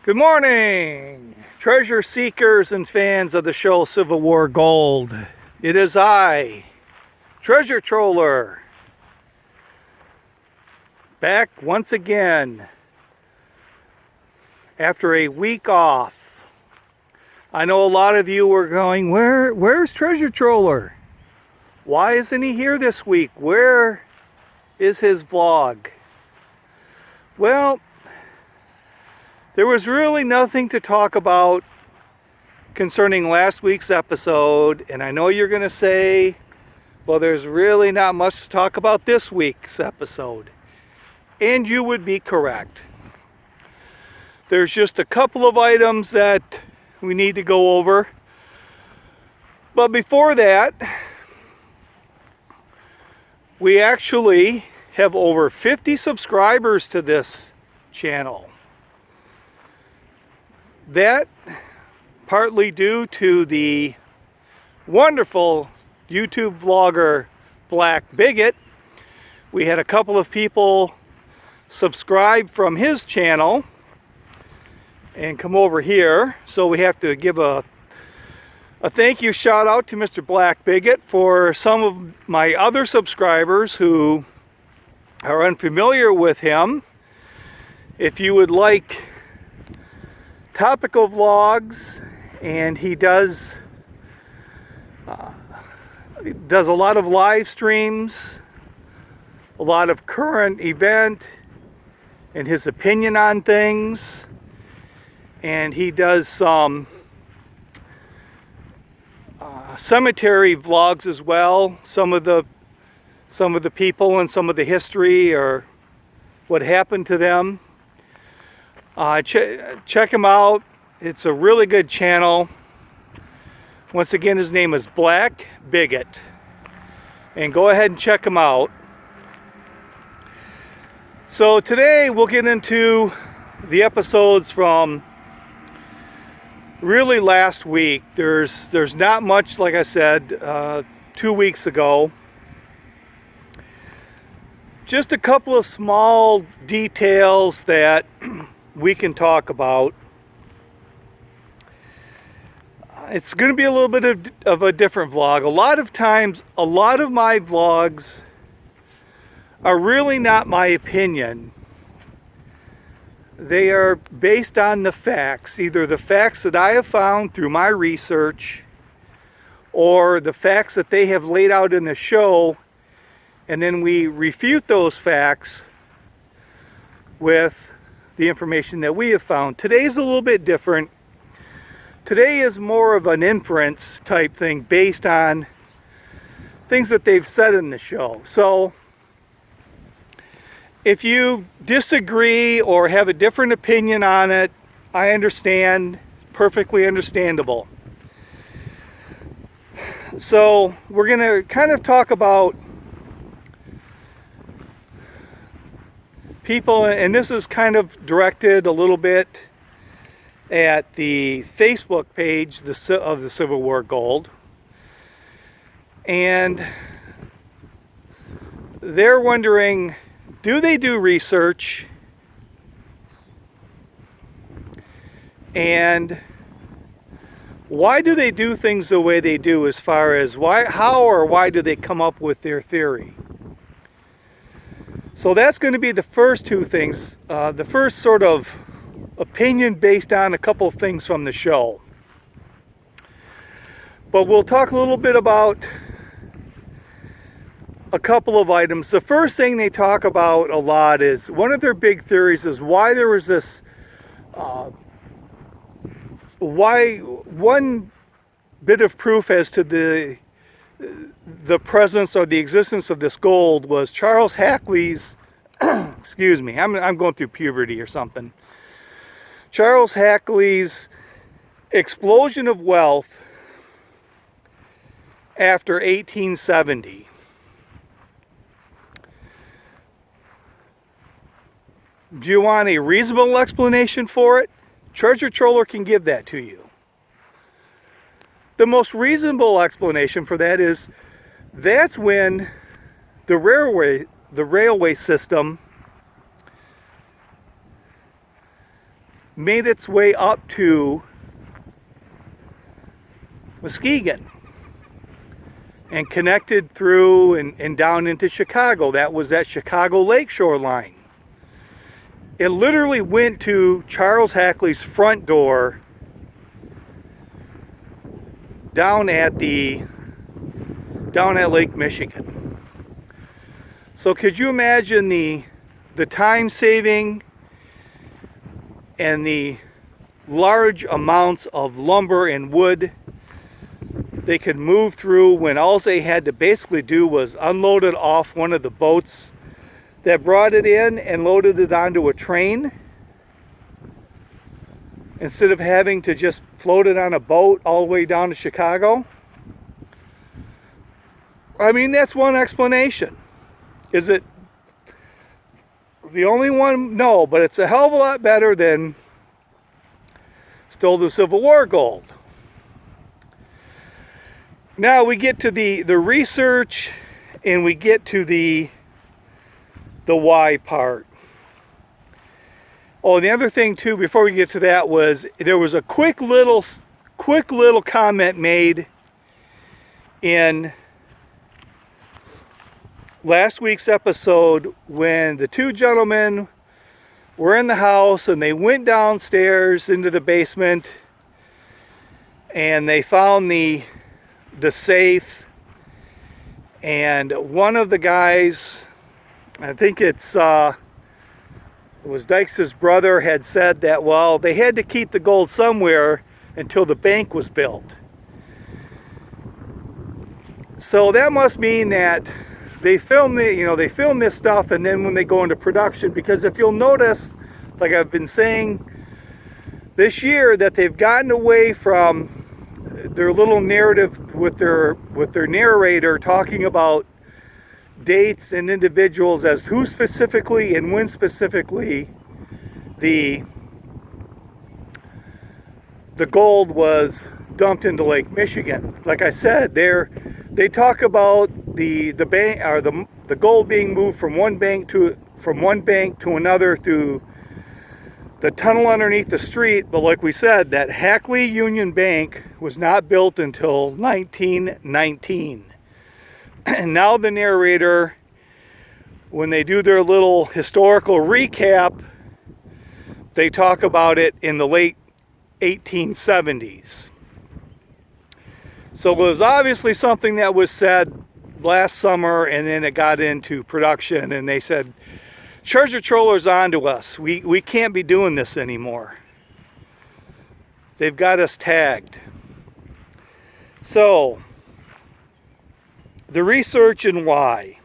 Good morning, treasure seekers and fans of the show Civil War Gold. It is I, Treasure Troller, back once again after a week off. I know a lot of you were going, where's Treasure Troller? Why isn't he here this week? Where is his vlog? Well, there was really nothing to talk about concerning last week's episode, and I know you're going to say, well, there's really not much to talk about this week's episode. And you would be correct. There's just a couple of items that we need to go over. But before that, we actually have over 50 subscribers to this channel. That partly due to the wonderful YouTube vlogger Black Bigot. We had a couple of people subscribe from his channel and come over here, so we have to give a thank you shout out to Mr. Black Bigot. For some of my other subscribers who are unfamiliar with him, if you would like topical vlogs, and he does a lot of live streams, a lot of current event and his opinion on things, and he does some cemetery vlogs as well. Some of the people and some of the history or what happened to them. Check him out. It's a really good channel. Once again, his name is Black Bigot. And go ahead and check him out. So today we'll get into the episodes from really last week. There's not much, like I said, 2 weeks ago. Just a couple of small details that we can talk about. It's going to be a little bit of a different vlog. A lot of times, a lot of my vlogs are really not my opinion. They are based on the facts, either the facts that I have found through my research or the facts that they have laid out in the show, and then we refute those facts with the information that we have found. Today's a little bit different. Today is more of an inference type thing based on things that they've said in the show. So if you disagree or have a different opinion on it, I understand, perfectly understandable. So we're going to kind of talk about people, and this is kind of directed a little bit at the Facebook page of the Civil War Gold, and they're wondering, do they do research, and why do they do things the way they do, as far as how or why do they come up with their theory? So that's going to be the first two things, the first sort of opinion based on a couple of things from the show. But we'll talk a little bit about a couple of items. The first thing they talk about a lot is, one of their big theories is why there was this, why one bit of proof as to the presence or the existence of this gold was Charles Hackley's, excuse me, I'm going through puberty or something. Charles Hackley's explosion of wealth after 1870. Do you want a reasonable explanation for it? Treasure Troller can give that to you. The most reasonable explanation for that is that's when the railway system made its way up to Muskegon and connected through and down into Chicago. That was that Chicago Lakeshore line. It literally went to Charles Hackley's front door down at Lake Michigan. So could you imagine the time saving and the large amounts of lumber and wood they could move through when all they had to basically do was unload it off one of the boats that brought it in and loaded it onto a train instead of having to just float it on a boat all the way down to Chicago? I mean, that's one explanation. Is it the only one? No, but it's a hell of a lot better than stole the Civil War gold. Now we get to the research, and we get to the why part. Oh, the other thing too, before we get to that, was there was a quick little comment made in last week's episode when the two gentlemen were in the house and they went downstairs into the basement and they found the safe, and one of the guys, I think it was Dykes' brother, had said that, well, they had to keep the gold somewhere until the bank was built. So that must mean that they filmed they film this stuff, and then when they go into production, because if you'll notice, like I've been saying this year, that they've gotten away from their little narrative with their narrator talking about dates and individuals as who specifically and when specifically the gold was dumped into Lake Michigan. Like I said, they talk about the bank, or the gold being moved from one bank to another through the tunnel underneath the street. But like we said, that Hackley Union Bank was not built until 1919. And now the narrator, when they do their little historical recap, they talk about it in the late 1870s. So it was obviously something that was said last summer, and then it got into production, and they said, treasure trollers onto us. We can't be doing this anymore. They've got us tagged. So, the research and why.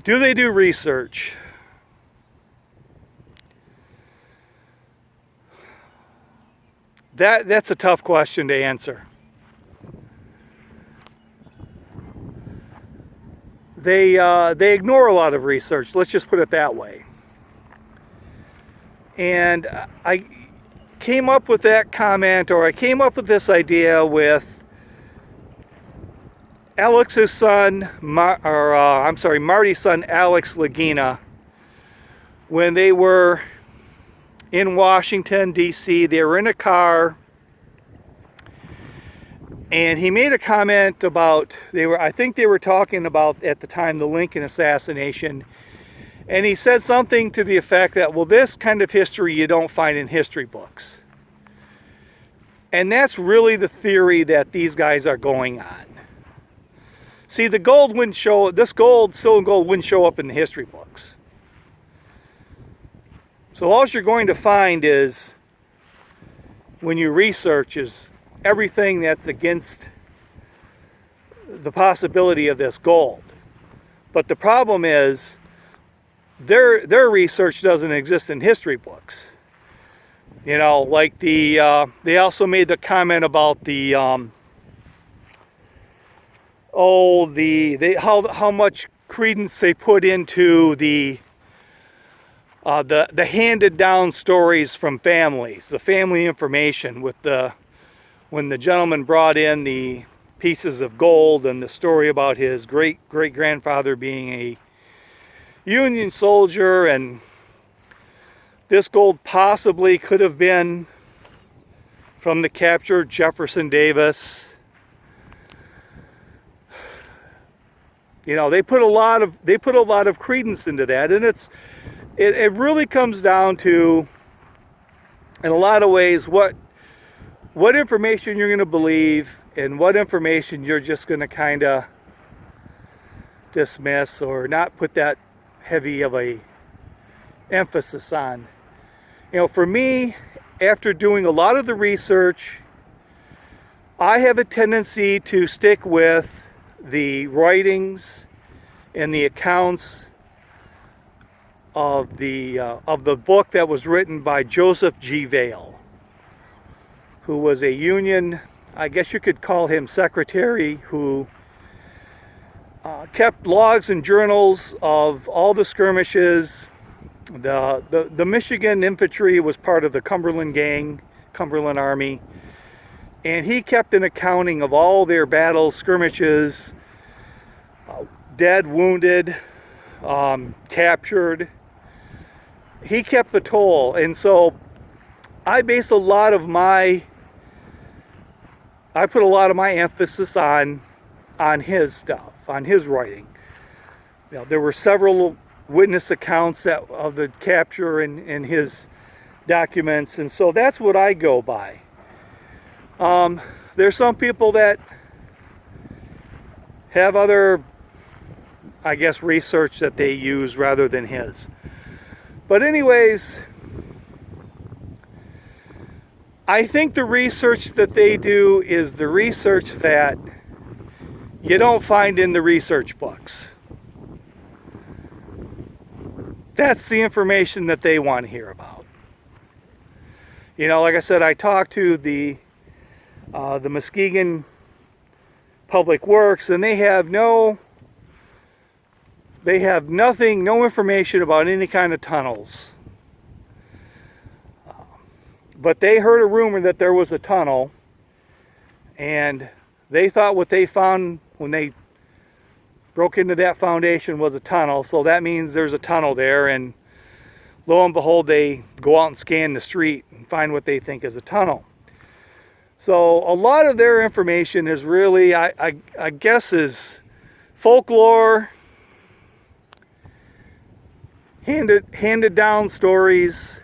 Do they do research? That's a tough question to answer. They ignore a lot of research, let's just put it that way. And I came up with that comment, or I came up with this idea with Marty's son Alex Lagina. When they were in Washington, D.C., they were in a car, and he made a comment about, I think they were talking about, at the time, the Lincoln assassination, and he said something to the effect that, well, this kind of history you don't find in history books. And that's really the theory that these guys are going on. See, the gold wouldn't show, this gold, silver and gold, wouldn't show up in the history books. So all you're going to find is, when you research, is everything that's against the possibility of this gold. But the problem is, their research doesn't exist in history books. You know, like they also made the comment about the how much credence they put into the handed down stories from families, the family information, with when the gentleman brought in the pieces of gold and the story about his great grandfather being a Union soldier, and This gold possibly could have been from the captured Jefferson Davis. You know, they put a lot of credence into that, and it really comes down to, in a lot of ways, what information you're going to believe and what information you're just going to kind of dismiss or not put that heavy of a emphasis on. You know, for me, after doing a lot of the research, I have a tendency to stick with the writings and the accounts of the book that was written by Joseph G. Vail, who was a Union, I guess you could call him secretary, who kept logs and journals of all the skirmishes. The Michigan infantry was part of the Cumberland gang, Cumberland Army, and he kept an accounting of all their battles, skirmishes, dead, wounded, captured. He kept the toll, and so I put a lot of my emphasis on his stuff, on his writing. You know, there were several witness accounts of the capture in his documents, and so that's what I go by. There's some people that have other, I guess, research that they use rather than his. But anyways, I think the research that they do is the research that you don't find in the research books. That's the information that they want to hear about. You know, like I said, I talked to the Muskegon Public Works, and they have nothing, no information about any kind of tunnels. But they heard a rumor that there was a tunnel, and they thought what they found when they broke into that foundation was a tunnel, so that means there's a tunnel there, and lo and behold, they go out and scan the street and find what they think is a tunnel. So a lot of their information is really, I guess, is folklore, handed down stories,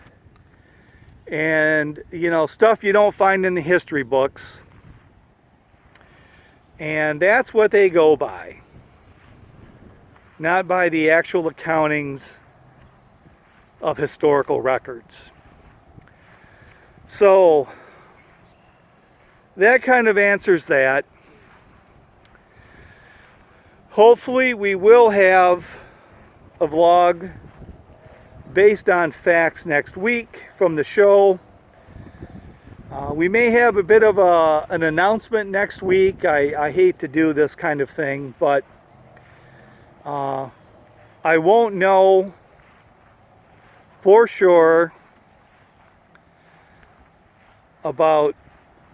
and, you know, stuff you don't find in the history books. And that's what they go by, not by the actual accountings of historical records. So that kind of answers that. Hopefully we will have a vlog based on facts next week from the show. We may have a bit of an announcement next week. I hate to do this kind of thing, but I won't know for sure about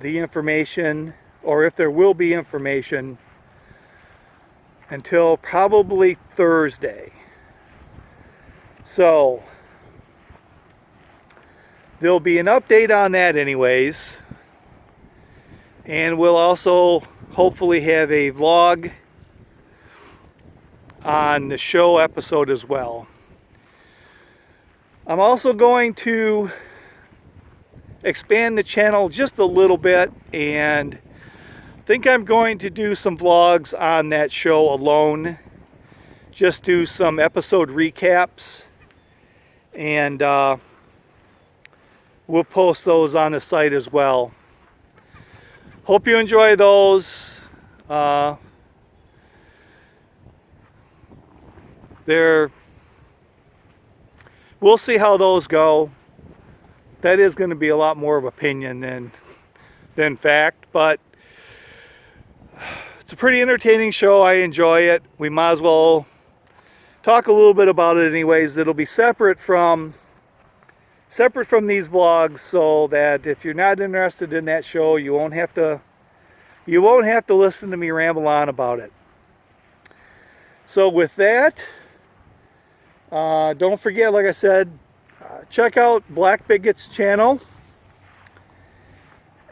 the information, or if there will be information, until probably Thursday. So there'll be an update on that anyways, and we'll also hopefully have a vlog on the show episode as well. I'm also going to expand the channel just a little bit, and I think I'm going to do some vlogs on that show alone. Just do some episode recaps, and we'll post those on the site as well. Hope you enjoy those. We'll see how those go. That is going to be a lot more of opinion than fact, but it's a pretty entertaining show. I enjoy it. We might as well talk a little bit about it anyways. It'll be separate from these vlogs, so that if you're not interested in that show, you won't have to listen to me ramble on about it. So with that, don't forget, like I said, check out Black Bigot's channel.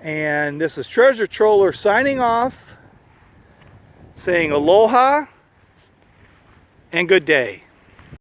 And this is Treasure Troller signing off, saying aloha and good day.